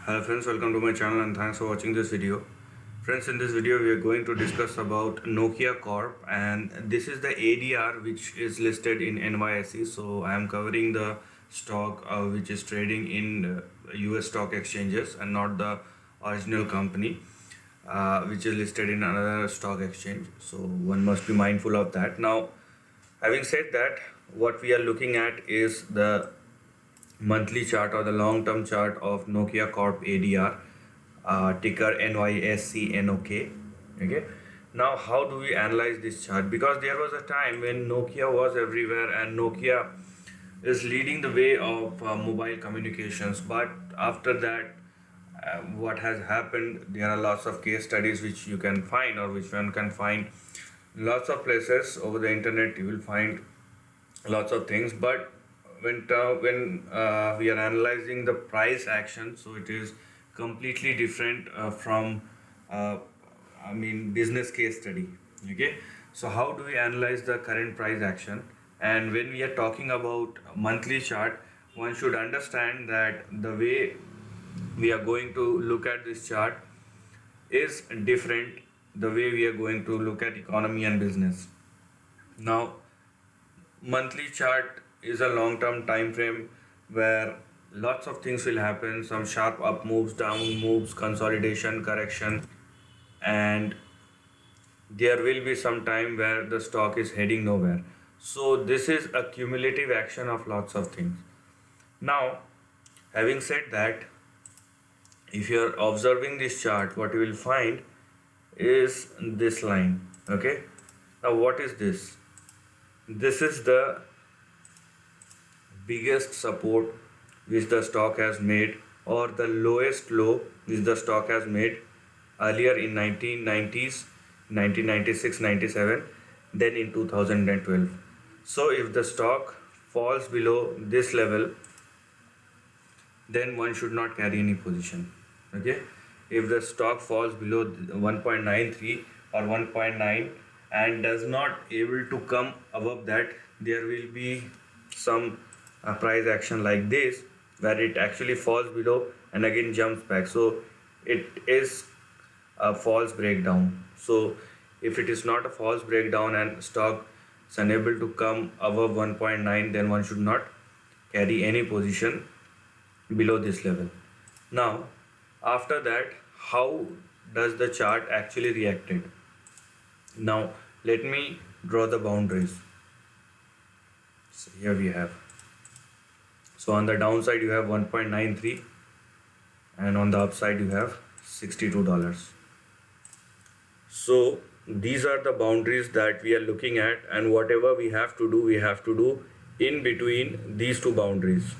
Hello friends, welcome to my channel and thanks for watching this video. Friends, in this video we are going to discuss about Nokia Corp, and this is the ADR which is listed in NYSE. So I am covering the stock which is trading in US stock exchanges and not the original company which is listed in another stock exchange. So one must be mindful of that. Now, having said that, what we are looking at is the monthly chart or the long-term chart of Nokia Corp ADR, ticker NYSCNOK. Okay. Now, how do we analyze this chart? Because there was a time when Nokia was everywhere and Nokia is leading the way of mobile communications. But after that, what has happened? There are lots of case studies which you can find or which one can find lots of places over the internet. You will find lots of things, but when we are analyzing the price action, so it is completely different from uh, business case study. Okay, so how do we analyze the current price action? And when we are talking about monthly chart, one should understand that the way we are going to look at this chart is different the way we are going to look at economy and business. Now, monthly chart is a long term time frame where lots of things will happen, some sharp up moves, down moves, consolidation, correction, and there will be some time where the stock is heading nowhere. So this is a cumulative action of lots of things. Now, having said that, if you are observing this chart, what you will find is this line. Okay, now what is this? This is the biggest support which the stock has made, or the lowest low which the stock has made earlier in 1990s, 1996, 97, then in 2012. So if the stock falls below this level, then one should not carry any position. Okay, if the stock falls below 1.93 or 1.9 and does not able to come above that, there will be some price action like this where it actually falls below and again jumps back. So it is a false breakdown. So if it is not a false breakdown and stock is unable to come above 1.9, then one should not carry any position below this level. Now, after that, how does the chart actually reacted? Now, let me draw the boundaries. So here we have. So on the downside you have 1.93 and on the upside you have $62. So these are the boundaries that we are looking at, and whatever we have to do in between these two boundaries.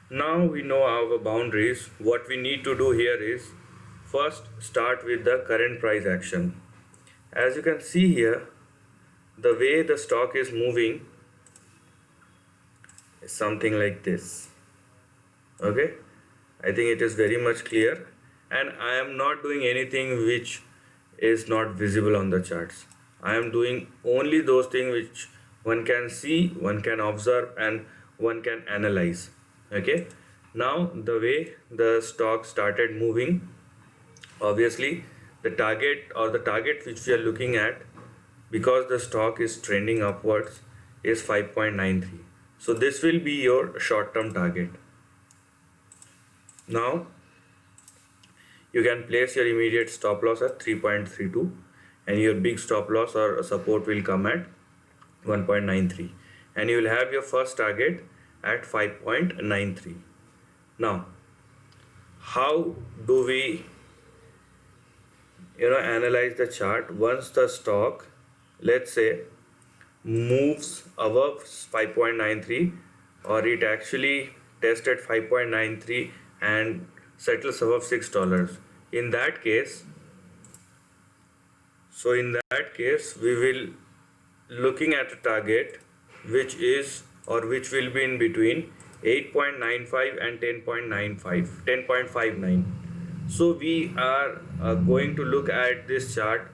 Now we know our boundaries. What we need to do here is first start with the current price action. As you can see here, the way the stock is moving is something like this. Okay, I think it is very much clear, and I am not doing anything which is not visible on the charts. I am doing only those things which one can see, one can observe, and one can analyze. Okay, now the way the stock started moving, obviously the target which we are looking at, because the stock is trending upwards, is 5.93. so this will be your short term target. Now you can place your immediate stop loss at 3.32 and your big stop loss or support will come at 1.93, and you will have your first target at 5.93. Now, how do we analyze the chart? Once the stock, let's say, moves above 5.93, or it actually tested 5.93 and settles above $6, in that case, we will looking at a target which is, or which will be in between 8.95 and 10.59. So we are going to look at this chart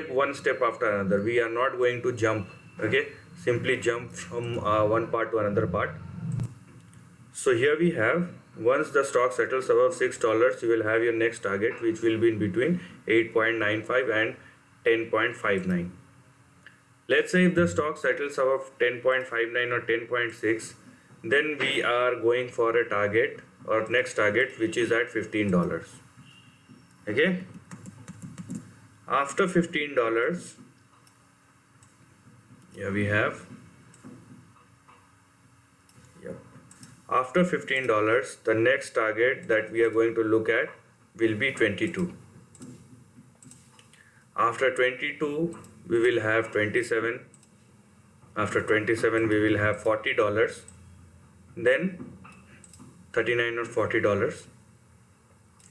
one step after another. We are not going to jump, okay, simply jump from one part to another part. So here we have, once the stock settles above $6, you will have your next target, which will be in between 8.95 and 10.59. Let's say if the stock settles above 10.59 or 10.6, then we are going for a target or next target, which is at $15. Okay. After $15, here we have, after $15, the next target that we are going to look at will be 22. After 22, we will have 27. After 27, we will have $40. Then 39 or $40.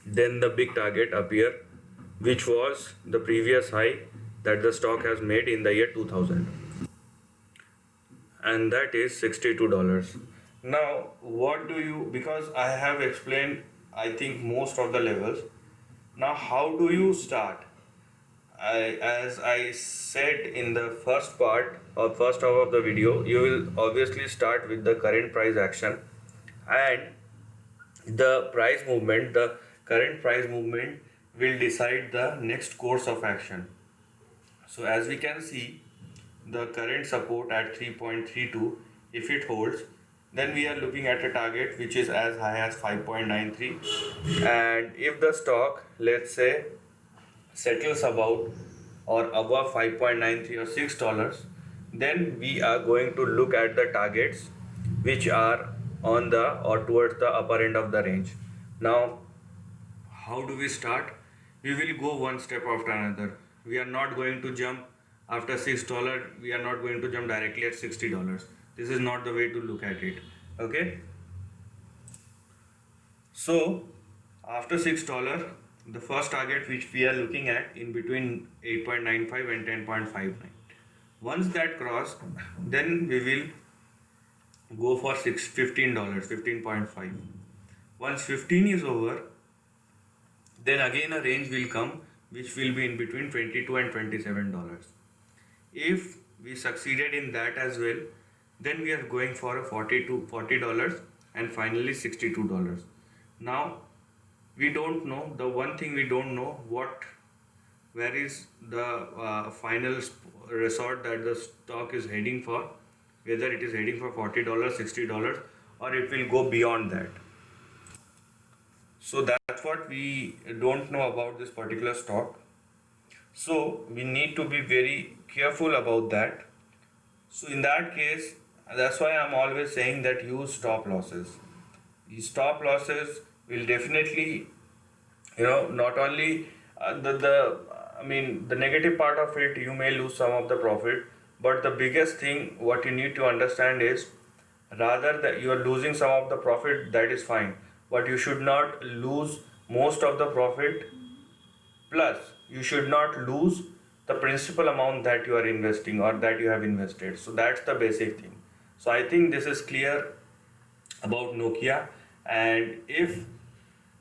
Then the big target appear, which was the previous high that the stock has made in the year 2000. And that is $62. Now, what do you, because I have explained, I think, most of the levels. Now, how do you start? As I said in the first part or first half of the video, you will obviously start with the current price action and the price movement. The current price movement will decide the next course of action. So as we can see, the current support at 3.32, if it holds, then we are looking at a target which is as high as 5.93. And if the stock, let's say, settles about or above 5.93 or $6, then we are going to look at the targets which are on the or towards the upper end of the range. Now, how do we start? We will go one step after another. We are not going to jump after $6. We are not going to jump directly at $60. This is not the way to look at it. Okay. So after $6, the first target which we are looking at in between 8.95 and 10.59. Once that crossed, then we will go for $15, 15.5. Once 15 is over, then again a range will come which will be in between $22 and $27. If we succeeded in that as well, then we are going for a $40 and finally $62. Now we don't know, the one thing we don't know, where is the final resort that the stock is heading for, whether it is heading for $40, $60, or it will go beyond that. So that's what we don't know about this particular stock. So we need to be very careful about that. So in that case, that's why I'm always saying that use stop losses. These stop losses will definitely, not only the negative part of it, you may lose some of the profit, but the biggest thing what you need to understand is, rather that you are losing some of the profit, that is fine, but you should not lose most of the profit, plus you should not lose the principal amount that you are investing or that you have invested. So that's the basic thing. So I think this is clear about Nokia. And if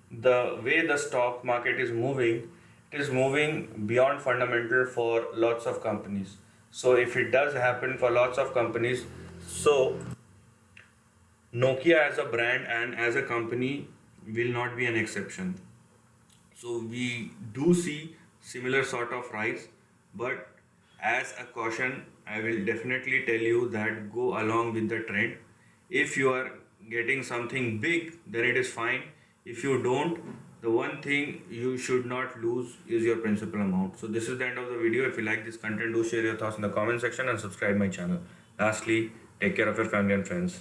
the way the stock market is moving, it is moving beyond fundamental for lots of companies. So if it does happen for lots of companies, so Nokia as a brand and as a company will not be an exception. So we do see similar sort of rise, but as a caution, I will definitely tell you that go along with the trend. If you are getting something big, then it is fine. If you don't, the one thing you should not lose is your principal amount. So this is the end of the video. If you like this content, do share your thoughts in the comment section and subscribe my channel. Lastly, take care of your family and friends.